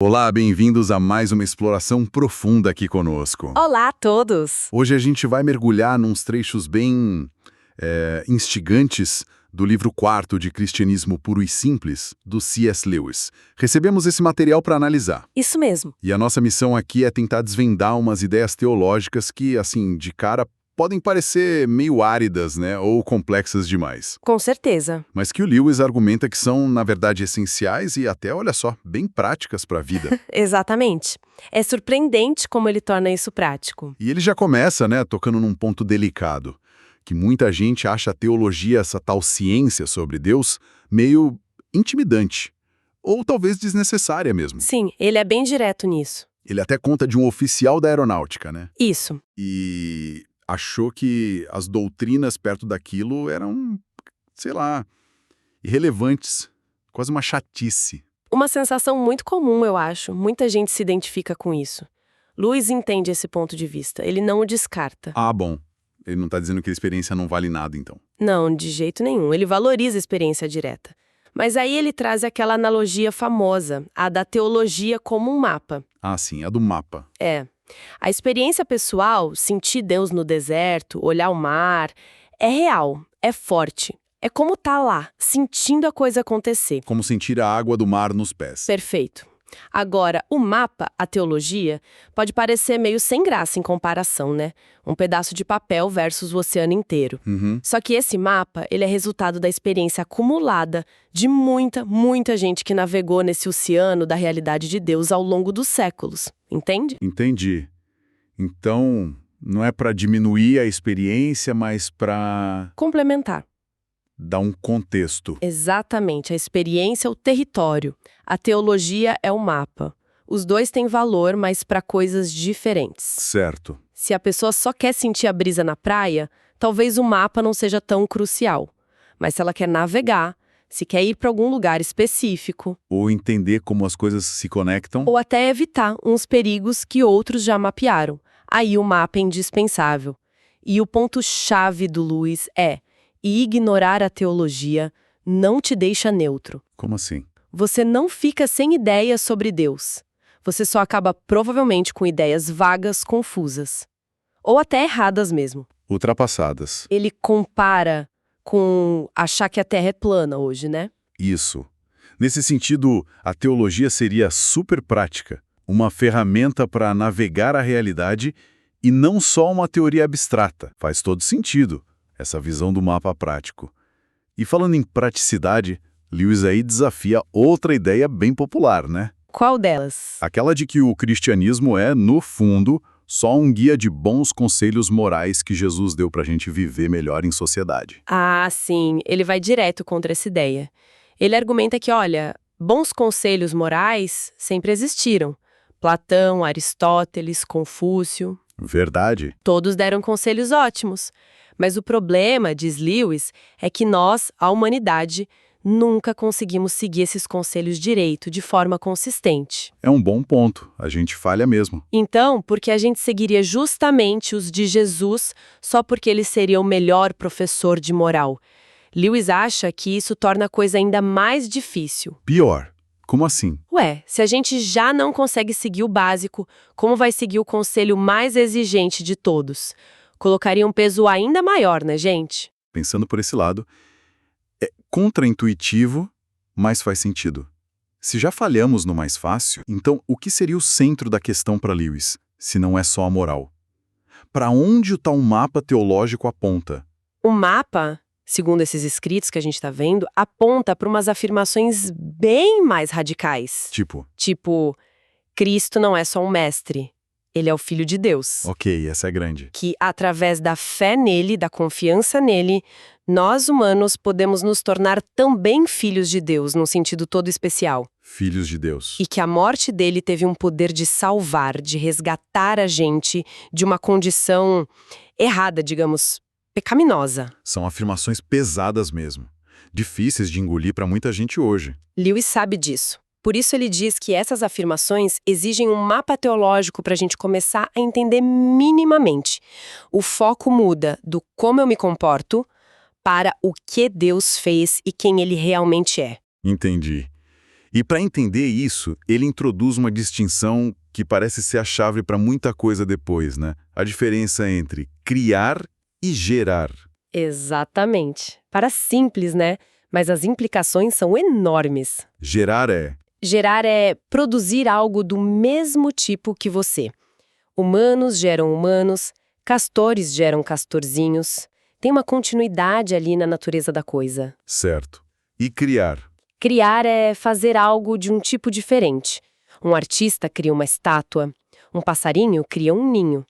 Olá, bem-vindos a mais uma exploração profunda aqui conosco. Olá a todos! Hoje a gente vai mergulhar nos trechos bem instigantes do livro quarto de Cristianismo Puro e Simples, do C.S. Lewis. Recebemos esse material para analisar. Isso mesmo. E a nossa missão aqui é tentar desvendar umas ideias teológicas que, assim, de cara, podem parecer meio áridas, né, ou complexas demais. Com certeza. Mas que o Lewis argumenta que são, na verdade, essenciais e até, olha só, bem práticas para a vida. Exatamente. É surpreendente como ele torna isso prático. E ele já começa, né, tocando num ponto delicado, que muita gente acha a teologia, essa tal ciência sobre Deus, meio intimidante, ou talvez desnecessária mesmo. Sim, ele é bem direto nisso. Ele até conta de um oficial da aeronáutica, né? Isso. E achou que as doutrinas perto daquilo eram, sei lá, irrelevantes, quase uma chatice. Uma sensação muito comum, eu acho. Muita gente se identifica com isso. Lewis entende esse ponto de vista. Ele não o descarta. Ah, bom. Ele não está dizendo que a experiência não vale nada, então. Não, de jeito nenhum. Ele valoriza a experiência direta. Mas aí ele traz aquela analogia famosa, a da teologia como um mapa. Ah, sim, a do mapa. É. A experiência pessoal, sentir Deus no deserto, olhar o mar, é real, é forte. É como tá lá, sentindo a coisa acontecer. Como sentir a água do mar nos pés. Perfeito. Agora, o mapa, a teologia, pode parecer meio sem graça em comparação, né? Um pedaço de papel versus o oceano inteiro. Uhum. Só que esse mapa, ele é resultado da experiência acumulada de muita gente que navegou nesse oceano da realidade de Deus ao longo dos séculos. Entende? Entendi. Então, não é para diminuir a experiência, mas para Complementar. dar um contexto. Exatamente. A experiência é o território. A teologia é o mapa. Os dois têm valor, mas para coisas diferentes. Certo. Se a pessoa só quer sentir a brisa na praia, talvez o mapa não seja tão crucial. Mas se ela quer navegar, se quer ir para algum lugar específico, Ou entender como as coisas se conectam. ou até evitar uns perigos que outros já mapearam, aí o mapa é indispensável. E o ponto-chave do Lewis é: e ignorar a teologia não te deixa neutro. Como assim? Você não fica sem ideias sobre Deus. Você só acaba provavelmente com ideias vagas, confusas. Ou até erradas mesmo. Ultrapassadas. Ele compara com achar que a Terra é plana hoje, né? Isso. Nesse sentido, a teologia seria super prática, uma ferramenta para navegar a realidade e não só uma teoria abstrata. Faz todo sentido, essa visão do mapa prático. E falando em praticidade, Lewis aí desafia outra ideia bem popular, né? Qual delas? Aquela de que o cristianismo é, no fundo, só um guia de bons conselhos morais que Jesus deu pra gente viver melhor em sociedade. Ah, sim, ele vai direto contra essa ideia. Ele argumenta que, olha, bons conselhos morais sempre existiram. Platão, Aristóteles, Confúcio, Verdade? todos deram conselhos ótimos. Mas o problema, diz Lewis, é que nós, a humanidade, nunca conseguimos seguir esses conselhos direito, de forma consistente. É um bom ponto, a gente falha mesmo. Então, por que a gente seguiria justamente os de Jesus só porque ele seria o melhor professor de moral? Lewis acha que isso torna a coisa ainda mais difícil. Pior, como assim? Ué, se a gente já não consegue seguir o básico, como vai seguir o conselho mais exigente de todos? Colocaria um peso ainda maior, né, gente? Pensando por esse lado, é contraintuitivo, mas faz sentido. Se já falhamos no mais fácil, então o que seria o centro da questão para Lewis, se não é só a moral? Para onde o tal mapa teológico aponta? O mapa, segundo esses escritos que a gente está vendo, aponta para umas afirmações bem mais radicais. Tipo, Cristo não é só um mestre, ele é o Filho de Deus. Ok, essa é grande. Que, através da fé nele, da confiança nele, nós, humanos, podemos nos tornar também filhos de Deus, num sentido todo especial. Filhos de Deus. E que a morte dele teve um poder de salvar, de resgatar a gente de uma condição errada, digamos, pecaminosa. São afirmações pesadas mesmo. Difíceis de engolir para muita gente hoje. Lewis sabe disso. Por isso ele diz que essas afirmações exigem um mapa teológico para a gente começar a entender minimamente. O foco muda do como eu me comporto para o que Deus fez e quem ele realmente é. Entendi. E para entender isso, ele introduz uma distinção que parece ser a chave para muita coisa depois, né? A diferença entre criar e gerar. Exatamente. Para simples, né? Mas as implicações são enormes. Gerar é... Gerar é produzir algo do mesmo tipo que você. Humanos geram humanos, castores geram castorzinhos. Tem uma continuidade ali na natureza da coisa. Certo. E criar? Criar é fazer algo de um tipo diferente. Um artista cria uma estátua, um passarinho cria um ninho.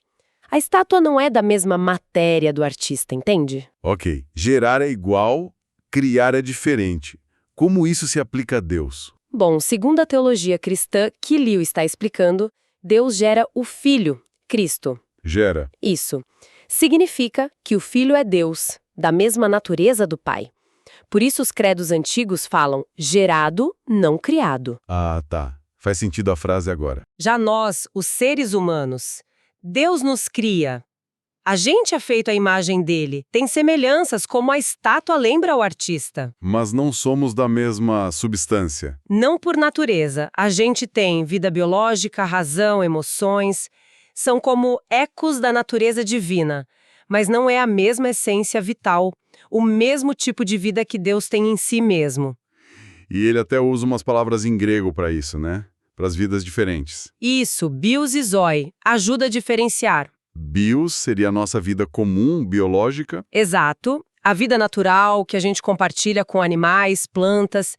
A estátua não é da mesma matéria do artista, entende? Ok. Gerar é igual, criar é diferente. Como isso se aplica a Deus? Bom, segundo a teologia cristã que Liu está explicando, Deus gera o Filho, Cristo. Gera. Isso. Significa que o Filho é Deus, da mesma natureza do Pai. Por isso os credos antigos falam gerado, não criado. Ah, tá. Faz sentido a frase agora. Já nós, os seres humanos, Deus nos cria. A gente é feito à imagem dele, tem semelhanças como a estátua lembra o artista. Mas não somos da mesma substância. Não por natureza. A gente tem vida biológica, razão, emoções. São como ecos da natureza divina. Mas não é a mesma essência vital, o mesmo tipo de vida que Deus tem em si mesmo. E ele até usa umas palavras em grego para isso, né? Para as vidas diferentes. Isso, bios e zoe, ajuda a diferenciar. Bios seria a nossa vida comum, biológica. Exato. A vida natural, que a gente compartilha com animais, plantas,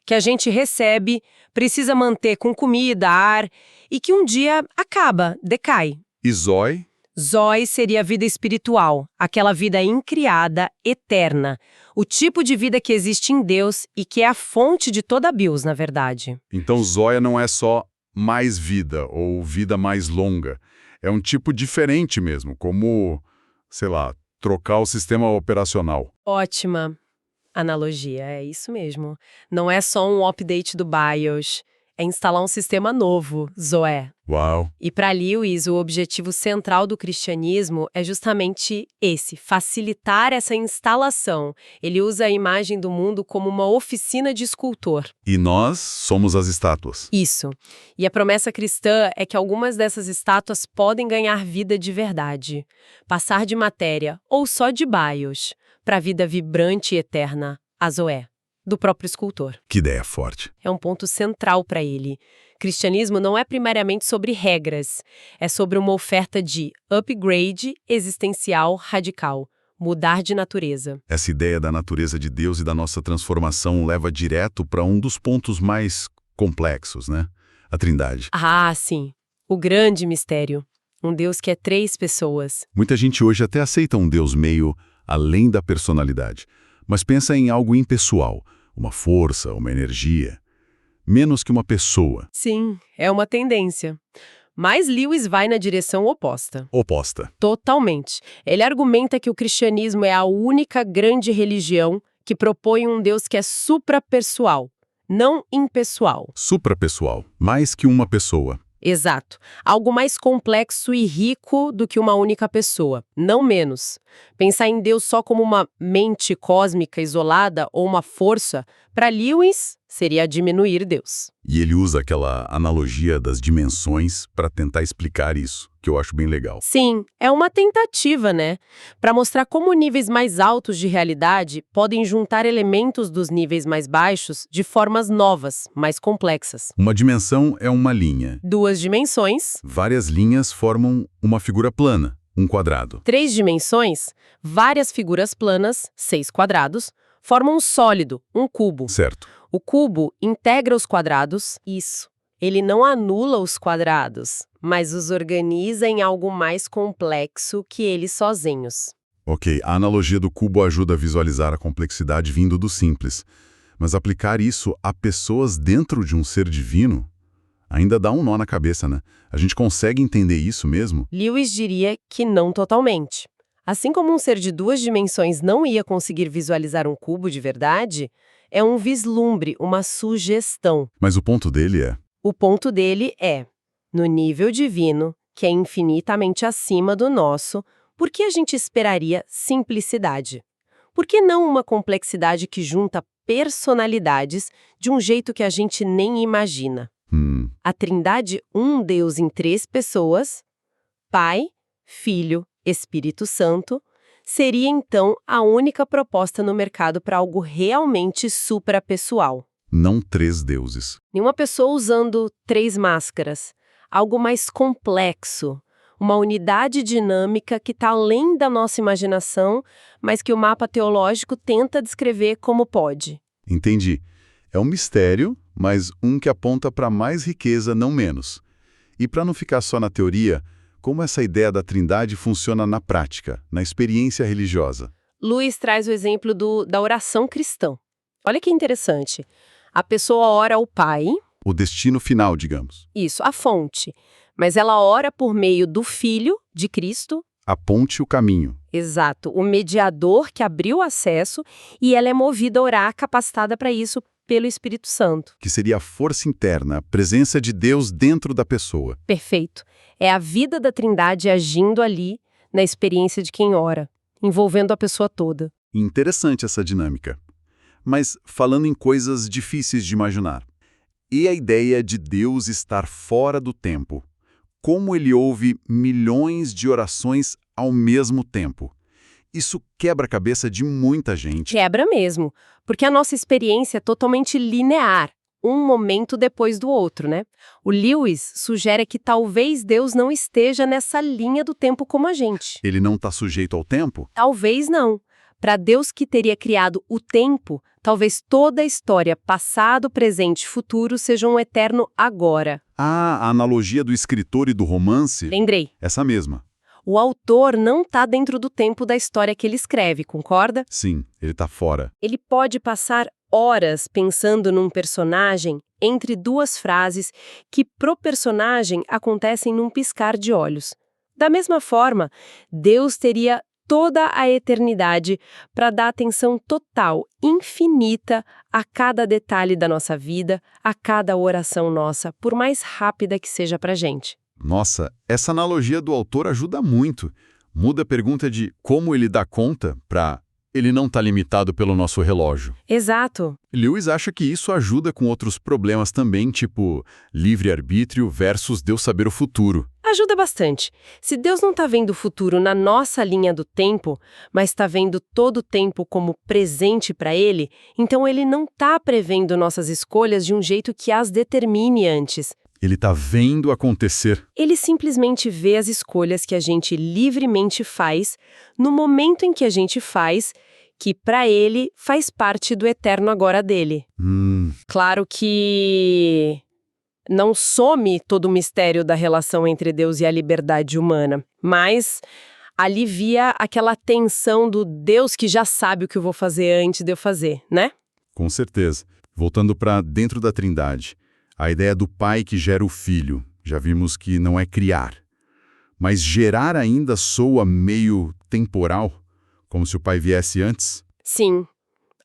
que a gente recebe, precisa manter com comida, ar, e que um dia acaba, decai. E zoe? Zoe seria a vida espiritual, aquela vida incriada, eterna. O tipo de vida que existe em Deus e que é a fonte de toda a bios, na verdade. Então zoia não é só mais vida ou vida mais longa. É um tipo diferente mesmo, como, sei lá, trocar o sistema operacional. Ótima analogia, é isso mesmo. Não é só um update do BIOS, é instalar um sistema novo, Zoé. Uau! E para Lewis, o objetivo central do cristianismo é justamente esse, facilitar essa instalação. Ele usa a imagem do mundo como uma oficina de escultor. E nós somos as estátuas. Isso. E a promessa cristã é que algumas dessas estátuas podem ganhar vida de verdade. Passar de matéria, ou só de BIOS, para a vida vibrante e eterna, a Zoé, do próprio escultor. Que ideia forte. É um ponto central para ele. Cristianismo não é primariamente sobre regras, é sobre uma oferta de upgrade existencial radical, mudar de natureza. Essa ideia da natureza de Deus e da nossa transformação leva direto para um dos pontos mais complexos, né? A Trindade. Ah, sim. O grande mistério. Um Deus que é 3 pessoas. Muita gente hoje até aceita um Deus meio além da personalidade, mas pensa em algo impessoal, uma força, uma energia. Menos que uma pessoa. Sim, é uma tendência. Mas Lewis vai na direção oposta. Oposta. Totalmente. Ele argumenta que o cristianismo é a única grande religião que propõe um Deus que é suprapessoal, não impessoal. Suprapessoal. Mais que uma pessoa. Exato. Algo mais complexo e rico do que uma única pessoa, não menos. Pensar em Deus só como uma mente cósmica isolada ou uma força, para Lewis, seria diminuir Deus. E ele usa aquela analogia das dimensões para tentar explicar isso, que eu acho bem legal. Sim, é uma tentativa, né? Para mostrar como níveis mais altos de realidade podem juntar elementos dos níveis mais baixos de formas novas, mais complexas. Uma dimensão é uma linha. 2 dimensões. Várias linhas formam uma figura plana, um quadrado. 3 dimensões, várias figuras planas, 6 quadrados, formam um sólido, um cubo. Certo. O cubo integra os quadrados, isso. Ele não anula os quadrados, mas os organiza em algo mais complexo que eles sozinhos. Ok, a analogia do cubo ajuda a visualizar a complexidade vindo do simples. Mas aplicar isso a pessoas dentro de um ser divino ainda dá um nó na cabeça, né? A gente consegue entender isso mesmo? Lewis diria que não totalmente. Assim como um ser de 2 dimensões não ia conseguir visualizar um cubo de verdade, é um vislumbre, uma sugestão. Mas o ponto dele é... O ponto dele é, no nível divino, que é infinitamente acima do nosso, por que a gente esperaria simplicidade? Por que não uma complexidade que junta personalidades de um jeito que a gente nem imagina. A Trindade, um Deus em 3 pessoas, Pai, Filho, Espírito Santo, seria então a única proposta no mercado para algo realmente suprapessoal. Não 3 deuses. Nenhuma pessoa usando 3 máscaras. Algo mais complexo. Uma unidade dinâmica que está além da nossa imaginação, mas que o mapa teológico tenta descrever como pode. Entendi. É um mistério, mas um que aponta para mais riqueza, não menos. E para não ficar só na teoria, como essa ideia da Trindade funciona na prática, na experiência religiosa? Lewis traz o exemplo da oração cristã. Olha que interessante. A pessoa ora ao Pai. O destino final, digamos. Isso, a fonte. Mas ela ora por meio do Filho, de Cristo. Aponte o caminho. Exato, o mediador que abriu o acesso, e ela é movida a orar, capacitada para isso pelo Espírito Santo. Que seria a força interna, a presença de Deus dentro da pessoa. Perfeito. É a vida da Trindade agindo ali, na experiência de quem ora, envolvendo a pessoa toda. Interessante essa dinâmica. Mas falando em coisas difíceis de imaginar. E a ideia de Deus estar fora do tempo? Como ele ouve milhões de orações ao mesmo tempo? Isso quebra a cabeça de muita gente. Quebra mesmo, porque a nossa experiência é totalmente linear, um momento depois do outro, né? O Lewis sugere que talvez Deus não esteja nessa linha do tempo como a gente. Ele não está sujeito ao tempo? Talvez não. Para Deus que teria criado o tempo, talvez toda a história, passado, presente e futuro, seja um eterno agora. Ah, a analogia do escritor e do romance? Lembrei. Essa mesma. O autor não está dentro do tempo da história que ele escreve, concorda? Sim, ele está fora. Ele pode passar horas pensando num personagem entre 2 frases que, pro personagem, acontecem num piscar de olhos. Da mesma forma, Deus teria toda a eternidade para dar atenção total, infinita, a cada detalhe da nossa vida, a cada oração nossa, por mais rápida que seja para a gente. Nossa, essa analogia do autor ajuda muito. Muda a pergunta de como ele dá conta para ele não está limitado pelo nosso relógio. Exato. Lewis acha que isso ajuda com outros problemas também, tipo livre-arbítrio versus Deus saber o futuro. Ajuda bastante. Se Deus não está vendo o futuro na nossa linha do tempo, mas está vendo todo o tempo como presente para Ele, então Ele não está prevendo nossas escolhas de um jeito que as determine antes. Ele está vendo acontecer. Ele simplesmente vê as escolhas que a gente livremente faz, no momento em que a gente faz, que para Ele faz parte do eterno agora dele. Claro que não some todo o mistério da relação entre Deus e a liberdade humana, mas alivia aquela tensão do Deus que já sabe o que eu vou fazer antes de eu fazer, né? Com certeza. Voltando para dentro da Trindade, a ideia do pai que gera o filho, já vimos que não é criar. Mas gerar ainda soa meio temporal, como se o pai viesse antes? Sim,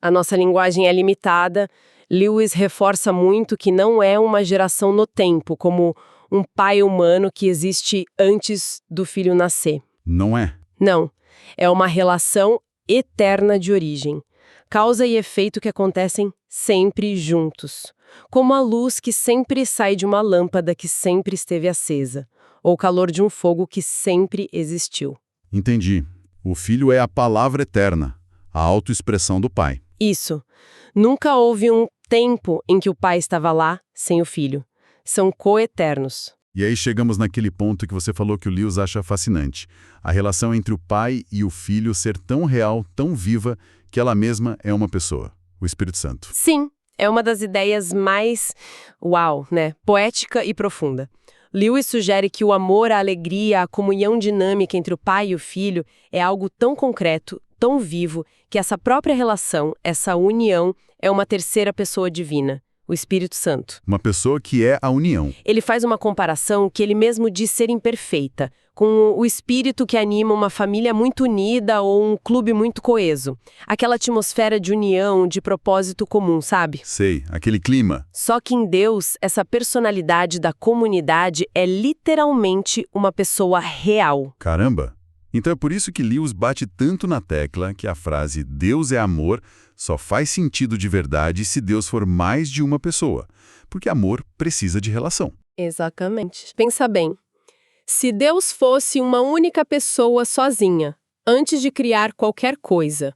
a nossa linguagem é limitada. Lewis reforça muito que não é uma geração no tempo, como um pai humano que existe antes do filho nascer. Não é? Não, é uma relação eterna de origem. Causa e efeito que acontecem sempre juntos. Como a luz que sempre sai de uma lâmpada que sempre esteve acesa, ou o calor de um fogo que sempre existiu. Entendi. O filho é a palavra eterna, a autoexpressão do pai. Isso. Nunca houve um tempo em que o pai estava lá sem o filho. São coeternos. E aí chegamos naquele ponto que você falou que o Lewis acha fascinante. A relação entre o pai e o filho ser tão real, tão viva, que ela mesma é uma pessoa, o Espírito Santo. Sim, é uma das ideias mais, poética e profunda. Lewis sugere que o amor, a alegria, a comunhão dinâmica entre o pai e o filho é algo tão concreto, tão vivo, que essa própria relação, essa união, é uma terceira pessoa divina, o Espírito Santo. Uma pessoa que é a união. Ele faz uma comparação que ele mesmo diz ser imperfeita, com o espírito que anima uma família muito unida ou um clube muito coeso. Aquela atmosfera de união, de propósito comum, sabe? Sei, aquele clima. Só que em Deus, essa personalidade da comunidade é literalmente uma pessoa real. Caramba! Então é por isso que Lewis bate tanto na tecla que a frase Deus é amor Só faz sentido de verdade se Deus for mais de uma pessoa, porque amor precisa de relação. Exatamente. Pensa bem. Se Deus fosse uma única pessoa sozinha, antes de criar qualquer coisa,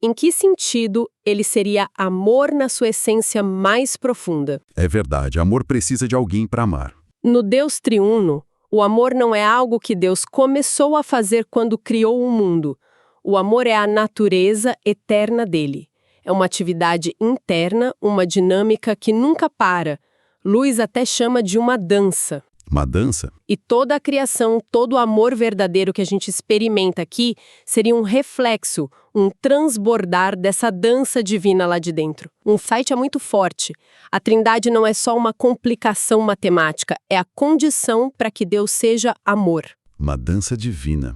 em que sentido ele seria amor na sua essência mais profunda? É verdade, amor precisa de alguém para amar. No Deus triuno, o amor não é algo que Deus começou a fazer quando criou o mundo. O amor é a natureza eterna dele. É uma atividade interna, uma dinâmica que nunca para. Luiz até chama de uma dança. Uma dança? E toda a criação, todo o amor verdadeiro que a gente experimenta aqui seria um reflexo, um transbordar dessa dança divina lá de dentro. Um insight é muito forte. A Trindade não é só uma complicação matemática, é a condição para que Deus seja amor. Uma dança divina.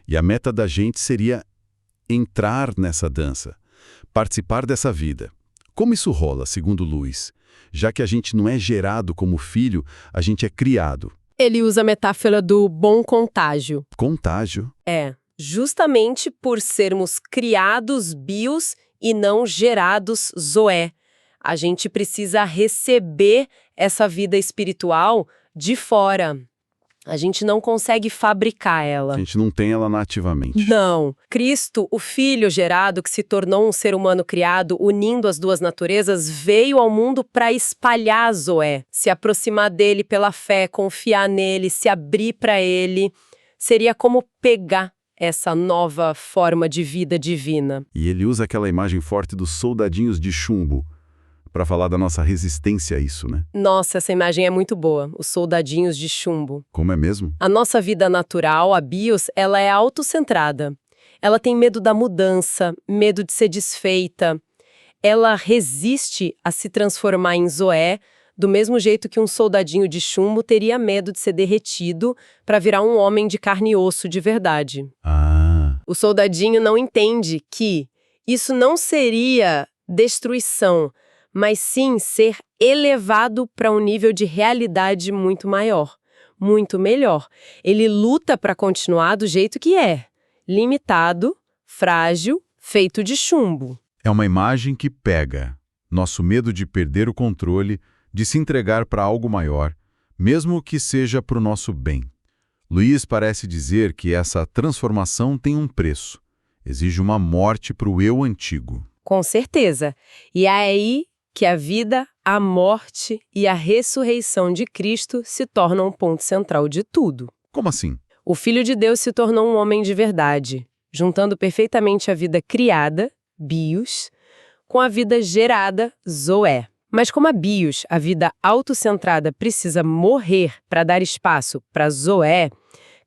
E a meta da gente seria entrar nessa dança, participar dessa vida. Como isso rola, segundo Luiz? Já que a gente não é gerado como filho, a gente é criado. Ele usa a metáfora do bom contágio. Contágio? É, justamente por sermos criados bios e não gerados zoé. A gente precisa receber essa vida espiritual de fora. A gente não consegue fabricar ela. A gente não tem ela nativamente. Não. Cristo, o Filho gerado, que se tornou um ser humano criado, unindo as duas naturezas, veio ao mundo para espalhar a Zoé, se aproximar dele pela fé, confiar nele, se abrir para ele. Seria como pegar essa nova forma de vida divina. E ele usa aquela imagem forte dos soldadinhos de chumbo para falar da nossa resistência a isso, né? Nossa, essa imagem é muito boa, os soldadinhos de chumbo. Como é mesmo? A nossa vida natural, a bios, ela é autocentrada. Ela tem medo da mudança, medo de ser desfeita. Ela resiste a se transformar em Zoé, do mesmo jeito que um soldadinho de chumbo teria medo de ser derretido para virar um homem de carne e osso de verdade. O soldadinho não entende que isso não seria destruição, mas sim ser elevado para um nível de realidade muito maior, muito melhor. Ele luta para continuar do jeito que é, limitado, frágil, feito de chumbo. É uma imagem que pega nosso medo de perder o controle, de se entregar para algo maior, mesmo que seja para o nosso bem. Luiz parece dizer que essa transformação tem um preço. Exige uma morte para o eu antigo. Com certeza. E é aí que a vida, a morte e a ressurreição de Cristo se tornam um ponto central de tudo. Como assim? O Filho de Deus se tornou um homem de verdade, juntando perfeitamente a vida criada, bios, com a vida gerada, zoé. Mas como a bios, a vida autocentrada, precisa morrer para dar espaço para zoé,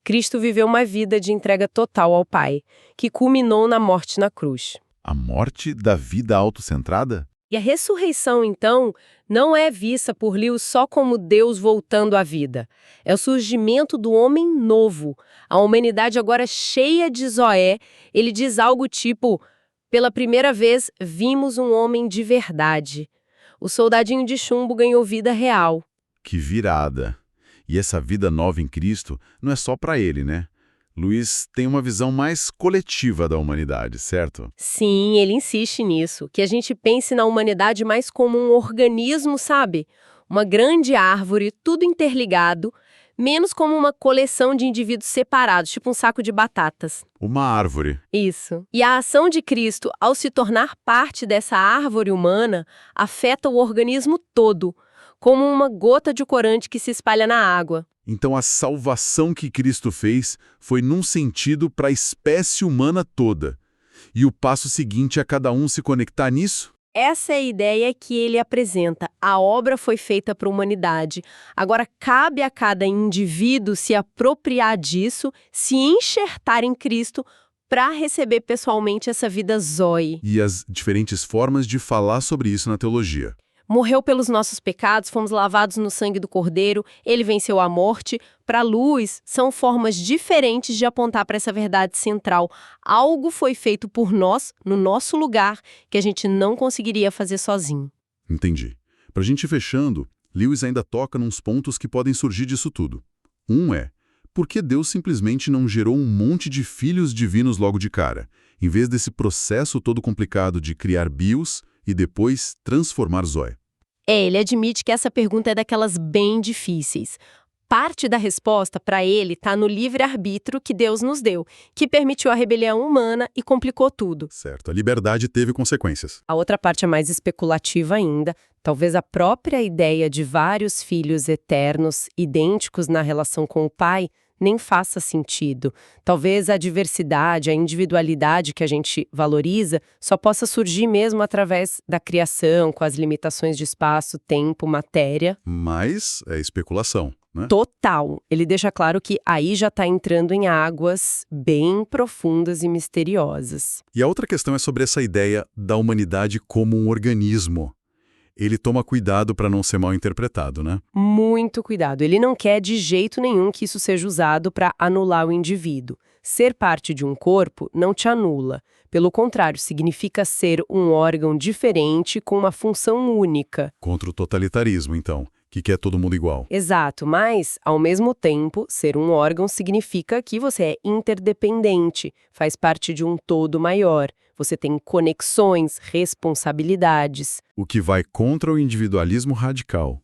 Cristo viveu uma vida de entrega total ao Pai, que culminou na morte na cruz. A morte da vida autocentrada? E a ressurreição, então, não é vista por Lewis só como Deus voltando à vida. É o surgimento do homem novo. A humanidade agora cheia de Zoé. Ele diz algo tipo, pela primeira vez, vimos um homem de verdade. O soldadinho de chumbo ganhou vida real. Que virada! E essa vida nova em Cristo não é só para ele, né? Luiz tem uma visão mais coletiva da humanidade, certo? Sim, ele insiste nisso, que a gente pense na humanidade mais como um organismo, sabe? Uma grande árvore, tudo interligado, menos como uma coleção de indivíduos separados, tipo um saco de batatas. Uma árvore. Isso. E a ação de Cristo, ao se tornar parte dessa árvore humana, afeta o organismo todo, como uma gota de corante que se espalha na água. Então a salvação que Cristo fez foi num sentido para a espécie humana toda. E o passo seguinte é cada um se conectar nisso? Essa é a ideia que ele apresenta. A obra foi feita para a humanidade. Agora cabe a cada indivíduo se apropriar disso, se enxertar em Cristo para receber pessoalmente essa vida zoe. E as diferentes formas de falar sobre isso na teologia. Morreu pelos nossos pecados, fomos lavados no sangue do Cordeiro, ele venceu a morte. Para Luiz, são formas diferentes de apontar para essa verdade central. Algo foi feito por nós, no nosso lugar, que a gente não conseguiria fazer sozinho. Entendi. Para a gente ir fechando, Lewis ainda toca nos pontos que podem surgir disso tudo. Um é, por que Deus simplesmente não gerou um monte de filhos divinos logo de cara? em vez desse processo todo complicado de criar bios e depois transformar Zoe. Ele admite que essa pergunta é daquelas bem difíceis. Parte da resposta para ele está no livre-arbítrio que Deus nos deu, que permitiu a rebelião humana e complicou tudo. Certo, a liberdade teve consequências. A outra parte é mais especulativa ainda. Talvez a própria ideia de vários filhos eternos, idênticos na relação com o pai, nem faça sentido. Talvez a diversidade, a individualidade que a gente valoriza só possa surgir mesmo através da criação, com as limitações de espaço, tempo, matéria. Mas é especulação, né? Total. Ele deixa claro que aí já está entrando em águas bem profundas e misteriosas. E a outra questão é sobre essa ideia da humanidade como um organismo. Ele toma cuidado para não ser mal interpretado, né? Muito cuidado. Ele não quer de jeito nenhum que isso seja usado para anular o indivíduo. Ser parte de um corpo não te anula. Pelo contrário, significa ser um órgão diferente com uma função única. Contra o totalitarismo, então, que quer todo mundo igual. Exato, mas, ao mesmo tempo, ser um órgão significa que você é interdependente, faz parte de um todo maior. Você tem conexões, responsabilidades. O que vai contra o individualismo radical,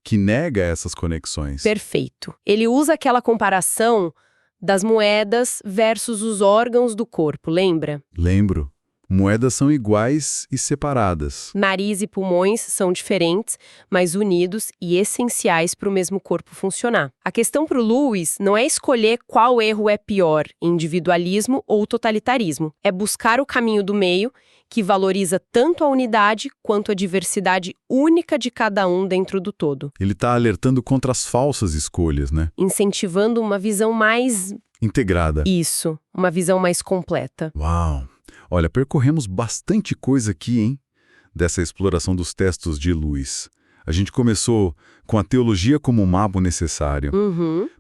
que nega essas conexões. Perfeito. Ele usa aquela comparação das moedas versus os órgãos do corpo, lembra? Lembro. Moedas são iguais e separadas. Nariz e pulmões são diferentes, mas unidos e essenciais para o mesmo corpo funcionar. A questão para o Lewis não é escolher qual erro é pior, individualismo ou totalitarismo. É buscar o caminho do meio, que valoriza tanto a unidade quanto a diversidade única de cada um dentro do todo. Ele está alertando contra as falsas escolhas, né? Incentivando uma visão mais... integrada. Isso, uma visão mais completa. Uau! Olha, percorremos bastante coisa aqui, hein? Dessa exploração dos textos de Lewis. A gente começou com a teologia como um mapa necessário.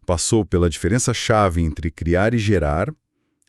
Passou pela diferença-chave entre criar e gerar,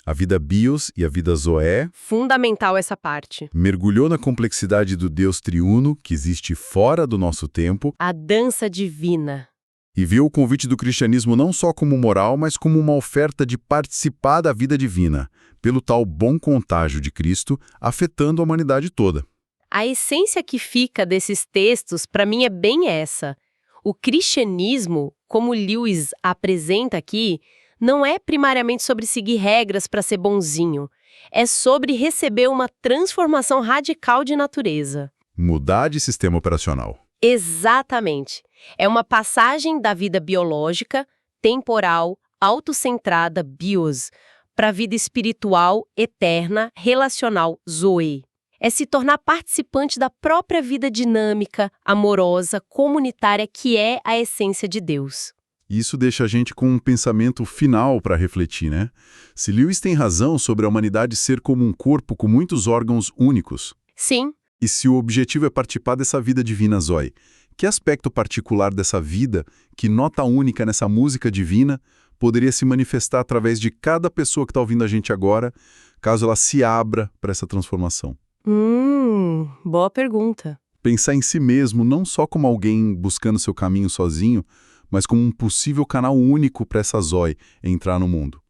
a vida bios e a vida zoé. Fundamental essa parte. Mergulhou na complexidade do Deus triuno, que existe fora do nosso tempo. A dança divina. E viu o convite do cristianismo não só como moral, mas como uma oferta de participar da vida divina, pelo tal bom contágio de Cristo, afetando a humanidade toda. A essência que fica desses textos, para mim, é bem essa. O cristianismo, como Lewis apresenta aqui, não é primariamente sobre seguir regras para ser bonzinho. É sobre receber uma transformação radical de natureza. Mudar de sistema operacional. Exatamente. É uma passagem da vida biológica, temporal, autocentrada, bios, para a vida espiritual, eterna, relacional, zoe. É se tornar participante da própria vida dinâmica, amorosa, comunitária, que é a essência de Deus. Isso deixa a gente com um pensamento final para refletir, né? Se Lewis tem razão sobre a humanidade ser como um corpo com muitos órgãos únicos. Sim. E se o objetivo é participar dessa vida divina, Zoe, que aspecto particular dessa vida, que nota única nessa música divina, poderia se manifestar através de cada pessoa que está ouvindo a gente agora, caso ela se abra para essa transformação? Boa pergunta. Pensar em si mesmo não só como alguém buscando seu caminho sozinho, mas como um possível canal único para essa Zoe entrar no mundo.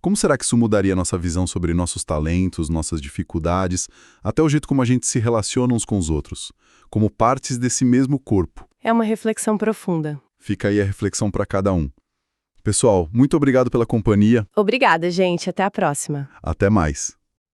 Como será que isso mudaria nossa visão sobre nossos talentos, nossas dificuldades, até o jeito como a gente se relaciona uns com os outros, como partes desse mesmo corpo? É uma reflexão profunda. Fica aí a reflexão para cada um. Pessoal, muito obrigado pela companhia. Obrigada, gente. Até a próxima. Até mais.